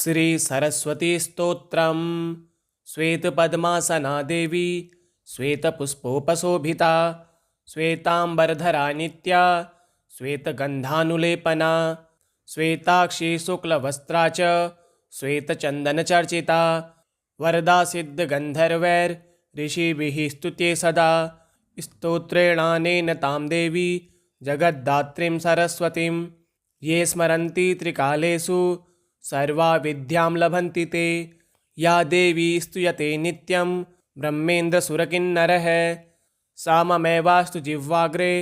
श्री सरस्वती स्तोत्रम। श्वेतपद्मासना देवी श्वेतपुष्पोपशोभिता श्वेतांबरधरा नित्या श्वेतगंधानुलेपना श्वेताक्षी शुक्लवस्त्रा च श्वेतचंदनचर्चिता वरदा सिद्धगंधर्वैर् ऋषिभिः स्तुते सदा स्तोत्रेणानेन तां देवी जगद्धात्रीं सरस्वतीं ये स्मरन्ति त्रिकालेषु सर्वा विद्यां लभन्ति ते या देवी स्तूयते नित्यं ब्रह्मेन्द्रसुरकिन्नरः सा ममैवास्तु जिह्वाग्रे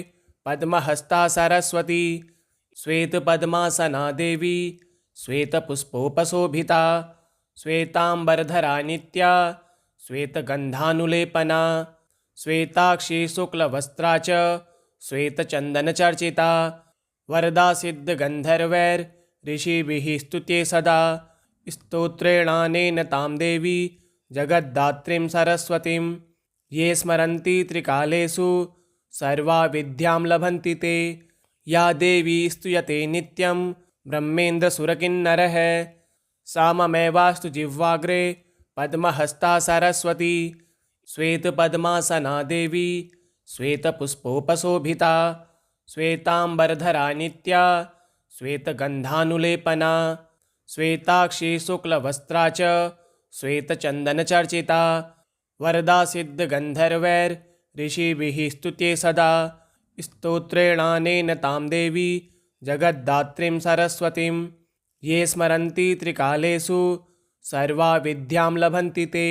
पद्महस्ता सरस्वती श्वेतपद्मासना देवी श्वेतपुष्पोपशोभिता श्वेतांबरधरा नित्या श्वेतगंधानुलेपना श्वेताक्षी शुक्लवस्त्रा च श्वेतचन्दनचर्चिता वरदा सिद्धगन्धर्वैर् ऋषिभिः स्तुते सदा स्तोत्रेणानेन तां देवी जगद्धात्रीं सरस्वतीं ये स्मरन्ति त्रिकालेषु सर्वा विद्यां लभन्ति ते या देवी स्तूयते नित्यं ब्रह्मेन्द्रसुरकिन्नरः सा ममैवास्तु जिह्वाग्रे पद्महस्ता सरस्वती श्वेतपद्मासना देवी श्वेतपुष्पोपशोभिता श्वेतांबरधरा नित्या श्वेतगंधानुलेपना श्वेताक्षी शुक्लवस्त्रा च श्वेतचन्दनचर्चिता वरदा सिद्धगन्धर्वैर् ऋषिभिः स्तुते सदा स्तोत्रेणानेन तां देवी जगद्धात्रीं सरस्वतीं ये स्मरन्ति त्रिकालेषु सर्वा विद्यां लभन्ति ते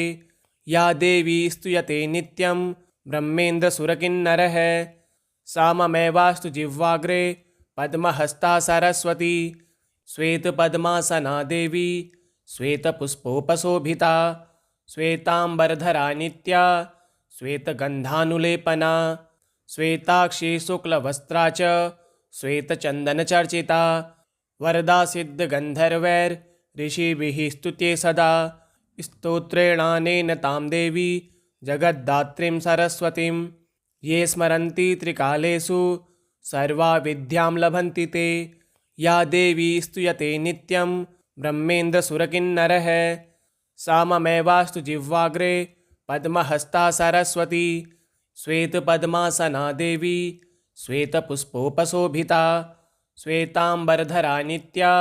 या देवी स्तूयते नित्यं ब्रह्मेन्द्रसुरकिन्नरः सा ममैवास्तु जिह्वाग्रे पद्महस्ता सरस्वती श्वेतपद्मासना देवी श्वेतपुष्पोपशोभिता श्वेतांबरधरा नित्या श्वेतगंधानुलेपना श्वेताक्षी शुक्लवस्त्रा च श्वेतचन्दनचर्चिता वरदा सिद्धगन्धर्वैर् ऋषिभिः स्तुते सदा स्तोत्रेणानेन तां देवी जगद्धात्रीं सरस्वतीं ये स्मरन्ति त्रिकालेषु सर्वा विद्यां लभन्ति ते या देवी स्तूयते नित्यं ब्रह्मेन्द्रसुरकिन्नरः सा ममैवास्तु जिह्वाग्रे पद्महस्ता सरस्वती श्वेतपद्मासना देवी श्वेतपुष्पोपशोभिता श्वेतांबरधरा नित्या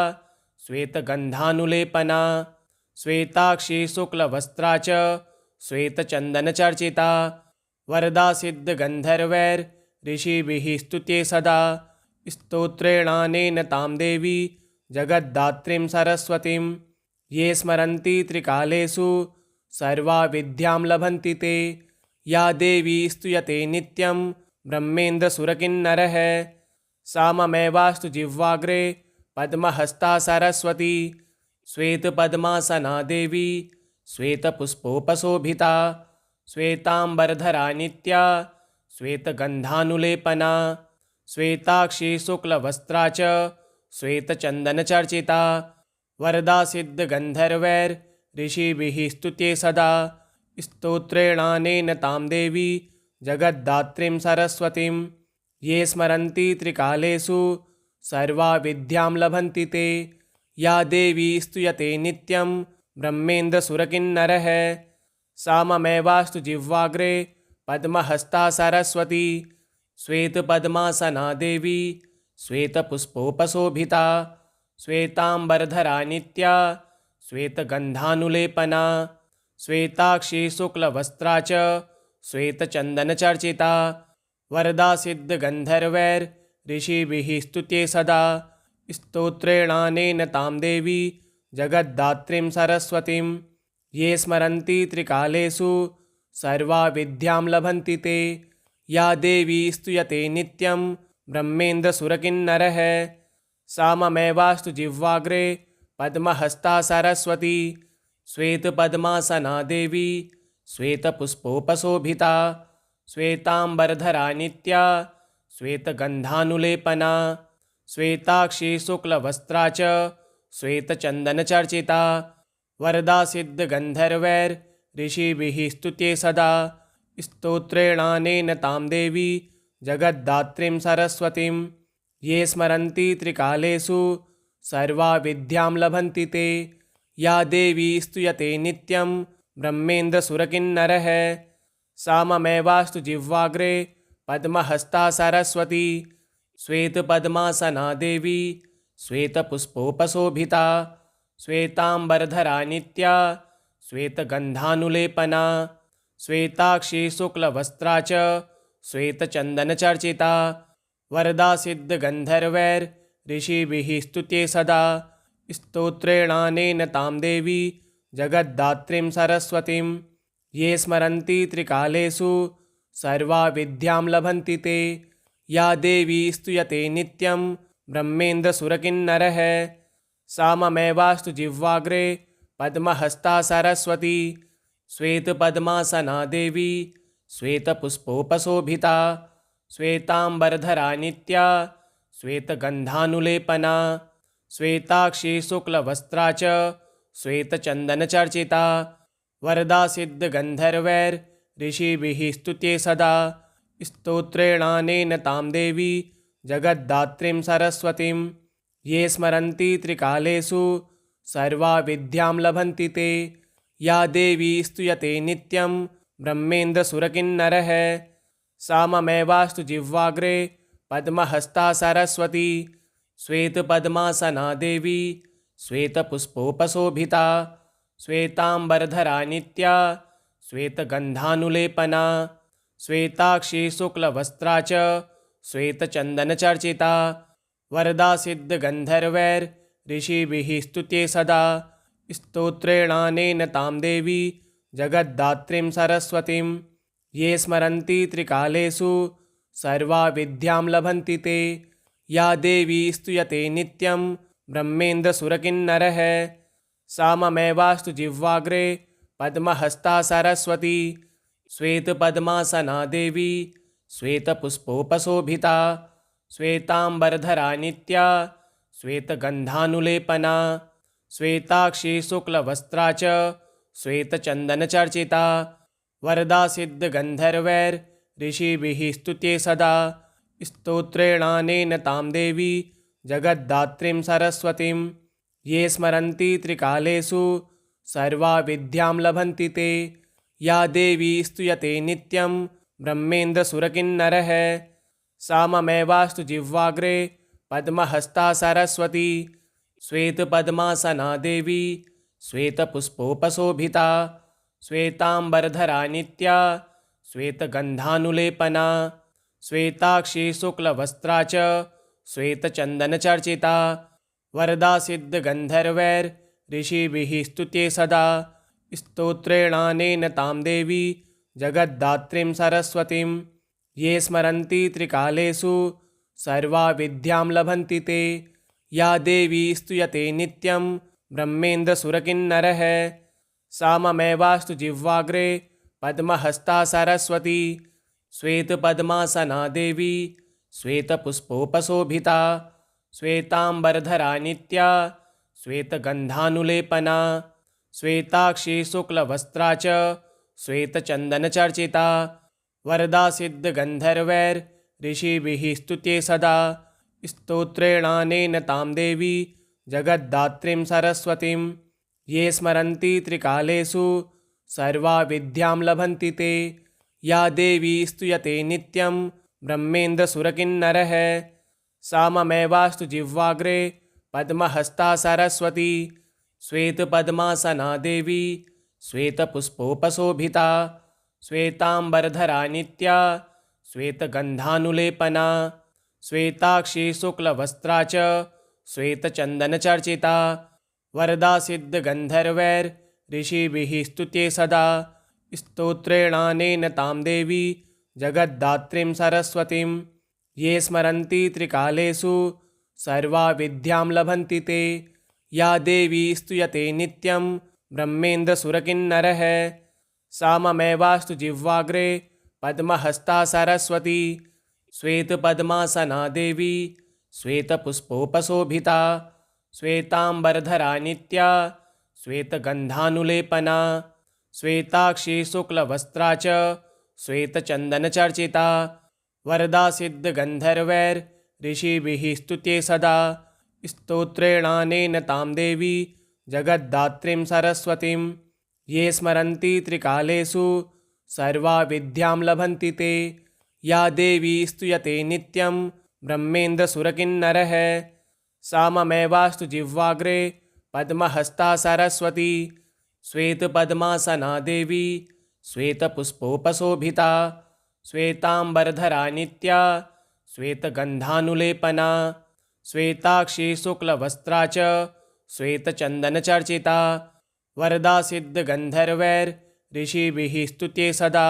श्वेतगंधानुलेपना श्वेताक्षी शुक्लवस्त्रा च श्वेतचन्दनचर्चिता वरदा सिद्धगन्धर्वैर् ऋषिभिः स्तुते सदा स्तोत्रेणानेन तां देवी जगद्धात्रीं सरस्वतीं ये स्मरन्ति त्रिकालेषु सर्वा विद्यां लभन्ति ते या देवी स्तूयते नित्यं ब्रह्मेन्द्रसुरकिन्नरः सा ममैवास्तु जिह्वाग्रे पद्महस्ता सरस्वती श्वेतपद्मासना देवी श्वेतपुष्पोपशोभिता श्वेतांबरधरा नित्या श्वेतगंधानुलेपना श्वेताक्षी शुक्लवस्त्रा च श्वेतचन्दनचर्चिता वरदा सिद्धगन्धर्वैर् ऋषिभिः स्तुते सदा स्तोत्रेणानेन तां देवी जगद्धात्रीं सरस्वतीं ये स्मरन्ति त्रिकालेषु सर्वा विद्यां लभन्ति ते या देवी स्तूयते नित्यं ब्रह्मेन्द्रसुरकिन्नरः सा ममैवास्तु जिह्वाग्रे पद्महस्ता सरस्वती श्वेतपद्मासना देवी श्वेतपुष्पोपशोभिता श्वेतांबरधरा नित्या श्वेतगंधानुलेपना श्वेताक्षी शुक्लवस्त्रा च श्वेतचन्दनचर्चिता वरदा सिद्धगन्धर्वैर् ऋषिभिः स्तुते सदा स्तोत्रेणानेन तां देवी जगद्धात्रीं सरस्वतीं ये स्मरन्ति त्रिकालेषु सर्वा विद्यां लभन्ति ते या देवी स्तूयते नित्यं ब्रह्मेन्द्रसुरकिन्नरः सा ममैवास्तु जिह्वाग्रे पद्महस्ता सरस्वती श्वेतपद्मासना देवी श्वेतपुष्पोपशोभिता श्वेतांबरधरा नित्या श्वेतगंधानुलेपना श्वेताक्षी शुक्लवस्त्रा च श्वेतचन्दनचर्चिता वरदा सिद्धगन्धर्वैर् ऋषिभिः स्तुते सदा स्तोत्रेणानेन तां देवी जगद्धात्रीं सरस्वतीं ये स्मरन्ति त्रिकालेषु सर्वा विद्यां लभन्ति ते या देवी स्तूयते नित्यं ब्रह्मेन्द्रसुरकिन्नरः सा ममेवास्तु जिह्वाग्रे पद्महस्ता सरस्वती श्वेतपद्मासना देवी श्वेतपुष्पोपशोभिता श्वेताम्बरधरा नित्या श्वेतगन्धानुलेपना श्वेताक्षी शुक्लवस्त्रा च श्वेतचन्दनचर्चिता वरदा सिद्धगन्धर्वैर्ऋषिभिः स्तुते सदा स्तोत्रेणानेन तां देवी जगद्धात्रीं सरस्वतीं ये स्मरन्ति त्रिकालेषु सर्वा विद्यां लभन्ति ते या देवी स्तूयते नित्यं ब्रह्मेन्द्रसुरकिन्नरः सा ममेवास्तु जिह्वाग्रे पद्महस्ता सरस्वती श्वेतपद्मासना देवी श्वेतपुष्पोपशोभिता श्वेताम्बरधरा नित्या श्वेतगन्धानुलेपना श्वेताक्षी शुक्लवस्त्रा च श्वेतचन्दनचर्चिता वरदा सिद्धगन्धर्वैर्ऋषिभिः स्तुते सदा स्तोत्रेणानेन तां देवी जगद्धात्रीं सरस्वतीं ये स्मरन्ति त्रिकालेषु सर्वा विद्यां लभन्ति ते या देवी स्तूयते नित्यं ब्रह्मेन्द्रसुरकिन्नरः सा ममेवास्तु जिह्वाग्रे पद्महस्ता सरस्वती श्वेतपद्मासना देवी श्वेतपुष्पोपशोभिता श्वेताम्बरधरा नित्या श्वेतगन्धानुलेपना श्वेताक्षी शुक्लवस्त्रा च श्वेतचन्दनचर्चिता वरदा सिद्धगन्धर्वैर्ऋषिभिः स्तुते सदा स्तोत्रेणानेन तां देवी जगद्धात्रीं सरस्वतीं ये स्मरन्ति त्रिकालेषु सर्वा विद्यां लभन्ति ते या देवी स्तूयते नित्यं ब्रह्मेन्द्रसुरकिन्नरः सा ममेवास्तु जिह्वाग्रे पद्महस्ता सरस्वती श्वेतपद्मासना देवी श्वेतपुष्पोपशोभिता श्वेताम्बरधरा नित्या श्वेतगन्धानुलेपना श्वेताक्षी शुक्लवस्त्रा च श्वेतचन्दनचर्चिता वरदा सिद्धगन्धर्वैर्ऋषिभिः स्तुते सदा स्तोत्रेणानेन तां देवी जगद्धात्रीं सरस्वतीं ये स्मरन्ति त्रिकालेषु सर्वा विद्यां लभन्ति ते या देवी स्तूयते नित्यं ब्रह्मेन्द्रसुरकिन्नरः सा ममेवास्तु जिह्वाग्रे पद्महस्ता सरस्वती श्वेतपद्मासना देवी श्वेतपुष्पोपशोभिता श्वेताम्बरधरा नित्या श्वेतगन्धानुलेपना श्वेताक्षी शुक्लवस्त्रा च श्वेतचन्दनचर्चिता वरदा सिद्धगन्धर्वैर्ऋषिभिः स्तुते सदा स्तोत्रेणानेन तां देवी जगद्धात्रीं सरस्वतीं ये स्मरन्ति त्रिकालेषु सर्वा विद्यां लभन्ति ते या देवी स्तूयते नित्यं ब्रह्मेन्द्रसुरकिन्नरः सा ममेवास्तु जिह्वाग्रे पद्महस्ता सरस्वती श्वेतपद्मासना देवी श्वेतपुष्पोपशोभिता श्वेताम्बरधरा नित्या श्वेतगन्धानुलेपना श्वेताक्षी शुक्लवस्त्रा च श्वेतचन्दनचर्चिता वरदा सिद्धगन्धर्वैर्ऋषिभिः स्तुते सदा स्तोत्रेणानेन तां देवी जगद्धात्रीं सरस्वतीं ये स्मरन्ति त्रिकालेषु सर्वा विद्यां लभन्ति ते या देवी स्तूयते नित्यं ब्रह्मेन्द्रसुरकिन्नरः सा ममेवास्तु जिह्वाग्रे पद्महस्ता सरस्वती श्वेतपद्मासना देवी श्वेतपुष्पोपशोभिता श्वेताम्बरधरा नित्या श्वेतगन्धानुलेपना श्वेताक्षी शुक्लवस्त्रा च श्वेतचन्दनचर्चिता वरदा सिद्धगन्धर्वैर्ऋषिभिः स्तुते सदा स्तोत्रेणानेन तां देवी जगद्धात्रीं सरस्वतीं ये स्मरन्ति त्रिकालेषु सर्वा विद्यां लभन्ति ते या देवी स्तूयते नित्यं ब्रह्मेन्द्रसुरकिन्नरः सा ममेवास्तु जिह्वाग्रे पद्महस्ता सरस्वती श्वेतपद्मासना देवी श्वेतपुष्पोपशोभिता श्वेताम्बरधरा नित्या श्वेतगन्धानुलेपना श्वेताक्षी शुक्लवस्त्रा च श्वेतचन्दनचर्चिता वरदा सिद्धगन्धर्वैर्ऋषिभिः स्तुते सदा स्तोत्रेणानेन तां देवी जगद्धात्रीं सरस्वतीं ये स्मरन्ति त्रिकालेषु सर्वा विद्यां लभन्ति ते। या देवी स्तूयते नित्यं ब्रह्मेन्द्रसुरकिन्नरः सा ममेवास्तु जिह्वाग्रे पद्महस्ता सरस्वती। श्वेतपद्मासना देवी श्वेतपुष्पोपशोभिता श्वेताम्बरधरा नित्या श्वेतगन्धानुलेपना श्वेताक्षी शुक्लवस्त्रा च श्वेतचन्दनचर्चिता वरदा सिद्धगन्धर्वैर्ऋषिभिः स्तुते सदा।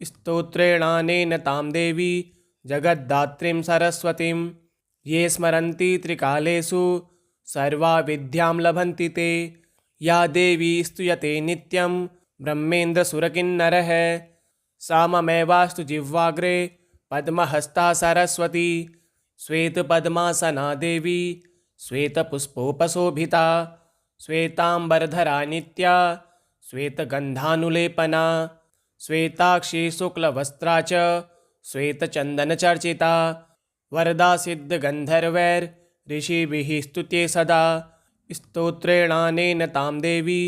स्तोत्रेणानेन तां देवी जगद्धात्रीं सरस्वतीं ये स्मरन्ति त्रिकालेषु सर्वा विद्यां लभन्ति ते। या देवी स्तूयते नित्यं ब्रह्मेन्द्रसुरकिन्नरः सा ममेवास्तु जिह्वाग्रे पद्महस्ता सरस्वती। श्वेतपद्मासना देवी श्वेतपुष्पोपशोभिता श्वेताम्बरधरा नित्या श्वेतगन्धानुलेपना श्वेताक्षी शुक्लवस्त्रा च श्वेतचन्दनचर्चिता वरदा सिद्धगन्धर्वैर्ऋषिभिः स्तुते सदा। स्तोत्रेणानेन तां देवी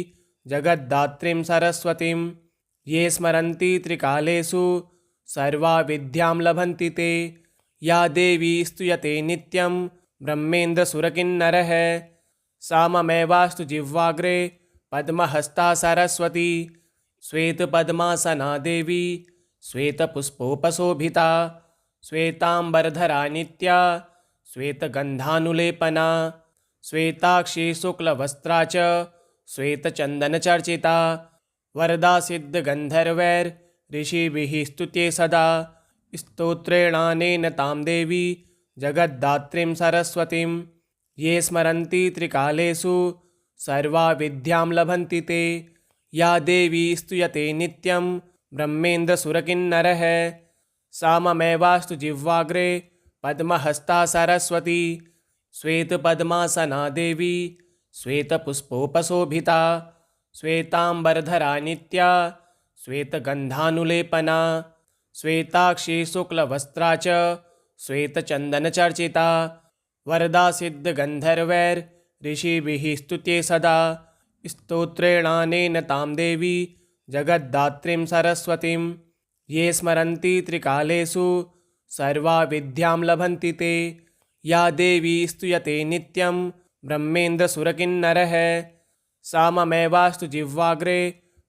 जगद्धात्रीं सरस्वतीं ये स्मरन्ति त्रिकालेषु सर्वा विद्यां लभन्ति ते। या देवी स्तूयते नित्यं ब्रह्मेन्द्रसुरकिन्नरः सा ममेवास्तु जिह्वाग्रे पद्महस्ता सरस्वती। श्वेतपद्मासना देवी श्वेतपुष्पोपशोभिता श्वेताम्बरधरा नित्या श्वेतगन्धानुलेपना श्वेताक्षी शुक्लवस्त्रा च श्वेतचन्दनचर्चिता वरदा सिद्धगन्धर्वैर्ऋषिभिः स्तुते सदा। स्तोत्रेणानेन तां देवी जगद्धात्रीं सरस्वतीं ये स्मरन्ति त्रिकालेषु सर्वा विद्यां लभन्ति ते। या देवी स्तूयते नित्यं ब्रह्मेन्द्रसुरकिन्नरः सा ममेवास्तु जिह्वाग्रे पद्महस्ता सरस्वती। श्वेतपद्मासना देवी श्वेतपुष्पोपशोभिता श्वेताम्बरधरा नित्या श्वेतगन्धानुलेपना श्वेताक्षी शुक्लवस्त्रा च श्वेतचन्दनचर्चिता वरदा सिद्धगन्धर्वैर्ऋषिभिः स्तुते सदा। स्तोत्रेणानेन तां देवी जगद्धात्रीं सरस्वतीं ये स्मरन्ति त्रिकालेषु सर्वा विद्यां लभन्ति ते। या देवी स्तूयते नित्यं ब्रह्मेन्द्रसुरकिन्नरः सा ममेवास्तु जिह्वाग्रे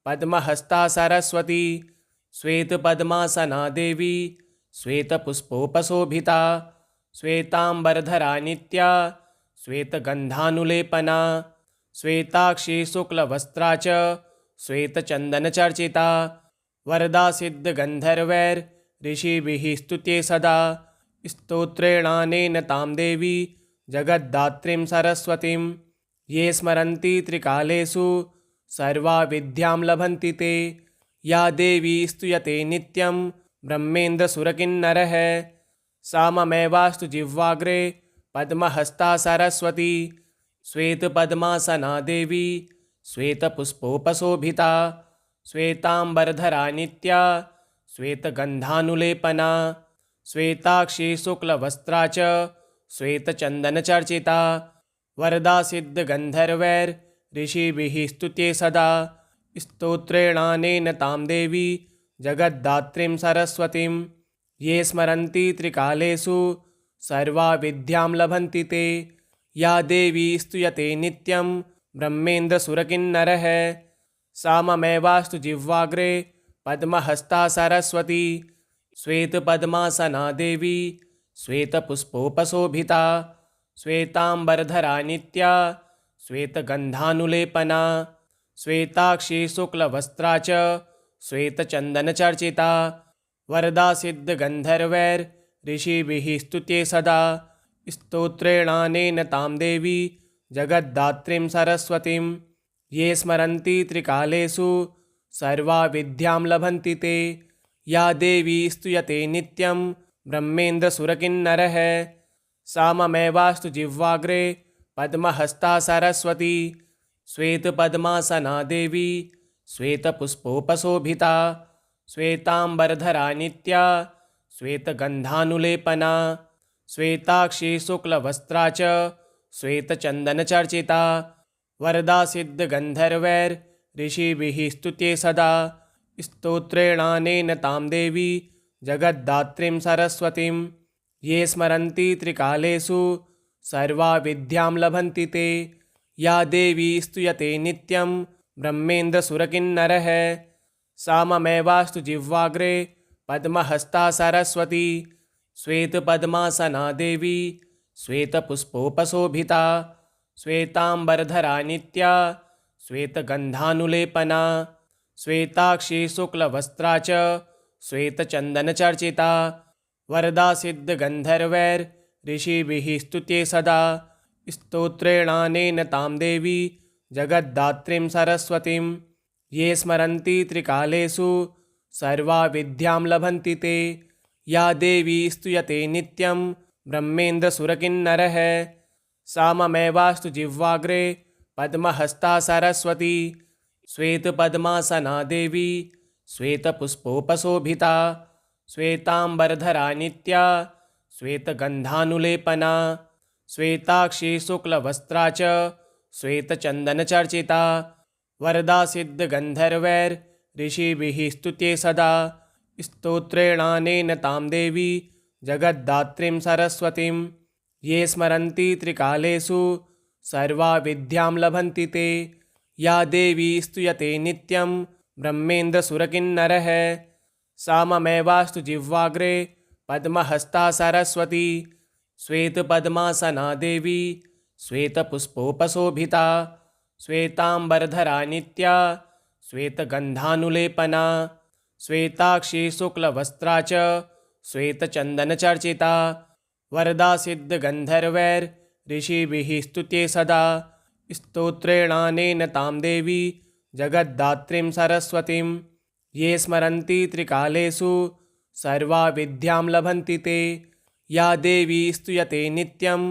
पद्महस्ता सरस्वती। श्वेतपद्मासना देवी श्वेतपुष्पोपशोभिता श्वेताम्बरधरा नित्या श्वेतगन्धानुलेपना श्वेताक्षी शुक्लवस्त्रा च श्वेतचन्दनचर्चिता वरदा सिद्धगन्धर्वैर्ऋषिभिः स्तुते सदा। स्तोत्रेणानेन तां देवी जगद्धात्रीं सरस्वतीं ये स्मरन्ति त्रिकालेषु सर्वा विद्यां लभन्ति ते। या देवी स्तूयते नित्यं ब्रह्मेन्द्रसुरकिन्नरः सा ममेवास्तु जिह्वाग्रे पद्महस्ता सरस्वती। श्वेतपद्मासना देवी श्वेतपुष्पोपशोभिता श्वेताम्बरधरा नित्या श्वेतगन्धानुलेपना श्वेताक्षी शुक्लवस्त्रा च श्वेतचन्दनचर्चिता वरदा सिद्धगन्धर्वैर्ऋषिभिः स्तुते सदा। स्तोत्रेणानेन तां देवी जगद्धात्रीं सरस्वतीं ये स्मरन्ति त्रिकालेषु सर्वा विद्यां लभन्ति ते। या देवी स्तूयते नित्यं ब्रह्मेन्द्रसुरकिन्नरः सा ममेवास्तु जिह्वाग्रे पद्महस्ता सरस्वती। श्वेतपद्मासना देवी श्वेतपुष्पोपशोभिता श्वेताम्बरधरा नित्या श्वेतगन्धानुलेपना श्वेताक्षी शुक्लवस्त्रा च श्वेतचन्दनचर्चिता वरदा सिद्धगन्धर्वैर्ऋषिभिः स्तुते सदा। स्तोत्रेणानेन तां देवी जगद्धात्रीं सरस्वतीं ये स्मरन्ति त्रिकालेषु सर्वा विद्यां लभन्ति ते। या देवी स्तूयते नित्यं ब्रह्मेन्द्रसुरकिन्नरः सा ममेवास्तु जिह्वाग्रे पद्महस्ता सरस्वती। श्वेतपद्मासना देवी श्वेतपुष्पोपशोभिता श्वेताम्बरधरा नित्या श्वेतगन्धानुलेपना श्वेताक्षी शुक्लवस्त्रा च श्वेतचन्दनचर्चिता वरदा सिद्धगन्धर्वैर्ऋषिभिः स्तुत्ये सदा स्तोत्रेणानेन तां देवी जगद्धात्रीं सरस्वतीं ये स्मरन्ति त्रिकालेषु सर्वा विद्यां लभन्ति ते या देवी स्तूयते नित्यं ब्रह्मेन्द्रसुरकिन्नरः सा ममेवास्तु जिह्वाग्रे पद्महस्ता सरस्वती श्वेतपद्मासना देवी श्वेतपुष्पोपशोभिता श्वेताम्बरधरा नित्या श्वेतगन्धानुलेपना श्वेताक्षी शुक्लवस्त्रा च श्वेतचन्दनचर्चिता वरदा सिद्धगन्धर्वैर्ऋषिभिः स्तुत्ये सदा स्तोत्रेणानेन तां देवी जगद्धात्रीं सरस्वतीं ये स्मरन्ति त्रिकालेषु सर्वा विद्यां लभन्ति ते या देवी स्तूयते नित्यं ब्रह्मेन्द्रसुरकिन्नरः सा ममेवास्तु जिह्वाग्रे पद्महस्ता सरस्वती श्वेतपद्मासना देवी श्वेतपुष्पोपशोभिता श्वेताम्बरधरा नित्या श्वेतगन्धानुलेपना श्वेताक्षी शुक्लवस्त्रा च श्वेतचन्दनचर्चिता वरदा सिद्धगन्धर्वैर्ऋषिभिः स्तुत्ये सदा स्तोत्रेणानेन तां देवी जगद्धात्रीं सरस्वतीं ये स्मरन्ति त्रिकालेषु सर्वा विद्यां लभन्ति ते या देवी स्तूयते नित्यं ब्रह्मेन्द्रसुरकिन्नरः सा ममेवास्तु जिह्वाग्रे पद्महस्ता सरस्वती श्वेतपद्मासना देवी श्वेतपुष्पोपशोभिता श्वेताम्बरधरा नित्या श्वेतगन्धानुलेपना श्वेताक्षी शुक्लवस्त्रा च श्वेतचन्दनचर्चिता वरदा सिद्धगन्धर्वैर्ऋषिभिः स्तुत्ये सदा स्तोत्रेणानेन तां देवी जगद्धात्रीं सरस्वतीं ये स्मरन्ति त्रिकालेषु सर्वा विद्यां लभन्ति ते या देवी स्तूयते नित्यं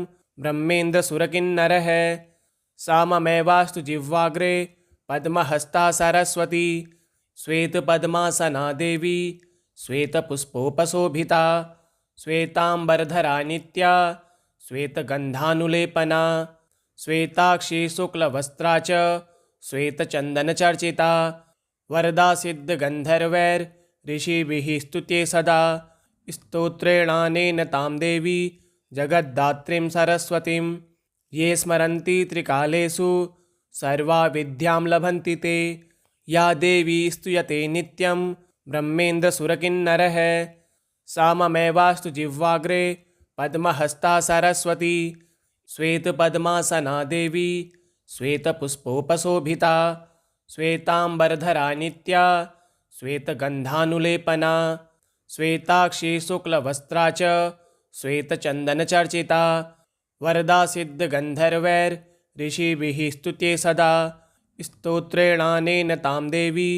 ब्रह्मेन्द्रसुरकिन्नरः सा ममेवास्तु जिह्वाग्रे पद्महस्ता सरस्वती श्वेतपद्मासना देवी श्वेतपुष्पोपशोभिता श्वेताम्बरधरा नित्या श्वेतगन्धानुलेपना श्वेताक्षी शुक्लवस्त्रा च श्वेतचन्दनचर्चिता वरदा सिद्धगन्धर्वैर्ऋषिभिः स्तुत्ये सदा स्तोत्रेणानेन तां देवी जगद्धात्रीं सरस्वतीं ये स्मरन्ति त्रिकालेषु सर्वा विद्यां लभन्ति ते या देवी स्तूयते नित्यं ब्रह्मेन्द्रसुरकिन्नरः सा ममेवास्तु जिह्वाग्रे पद्महस्ता सरस्वती श्वेतपद्मासना देवी श्वेतपुष्पोपशोभिता श्वेताम्बरधरा नित्या श्वेतगन्धानुलेपना श्वेताक्षी शुक्लवस्त्रा च श्वेतचन्दनचर्चिता वरदा सिद्धगन्धर्वैर्ऋषिभिः स्तुत्ये सदा स्तोत्रेणानेन तां देवी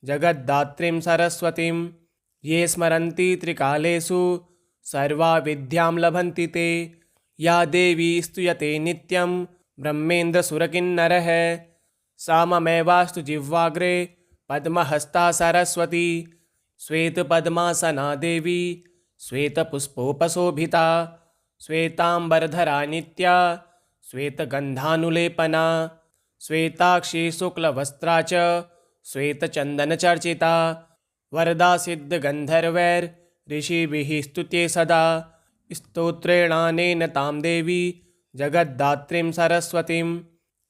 जगद्धात्रीं सरस्वतीं ये स्मरन्ति त्रिकालेषु सर्वा विद्यां लभन्ति ते या देवी स्तूयते नित्यं ब्रह्मेन्द्रसुरकिन्नरः सा ममेवास्तु जिह्वाग्रे पद्महस्ता सरस्वती श्वेतपद्मासना देवी श्वेतपुष्पोपशोभिता श्वेताम्बरधरा नित्या श्वेतगन्धानुलेपना श्वेताक्षी शुक्लवस्त्रा च श्वेतचन्दनचर्चिता वरदा सिद्धगन्धर्वैर्ऋषिभिः स्तुत्ये सदा स्तोत्रेणानेन तां देवी जगद्धात्रीं सरस्वतीं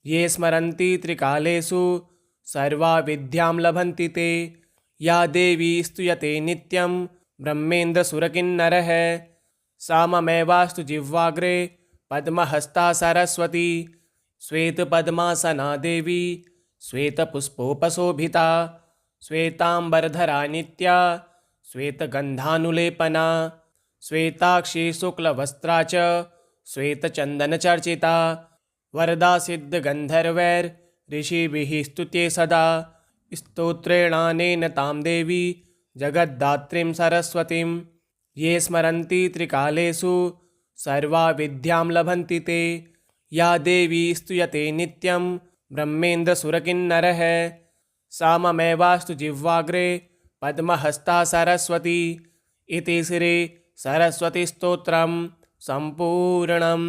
ये स्मरन्ति त्रिकालेषु सर्वा विद्यां लभन्ति ते या देवी स्तूयते नित्यं ब्रह्मेन्द्रसुरकिन्नरः सा ममेवास्तु जिह्वाग्रे पद्महस्ता सरस्वती श्वेतपद्मासना देवी श्वेतपुष्पोपशोभिता श्वेताम्बरधरा नित्या श्वेतगन्धानुलेपना श्वेताक्षी शुक्लवस्त्रा च श्वेतचन्दनचर्चिता वरदा सिद्धगन्धर्वैर्ऋषिभिः स्तुत्ये सदा स्तोत्रेणानेन तां देवी जगद्धात्रीं सरस्वतीं ये स्मरन्ति त्रिकालेषु सर्वा विद्यां लभन्ति ते या देवी स्तूयते नित्यं ब्रह्मेन्द्रसुरकिन्नरः सा ममेवास्तु जिह्वाग्रे पद्महस्ता सरस्वती इति श्री सरस्वतीस्तोत्रं सम्पूर्णम्।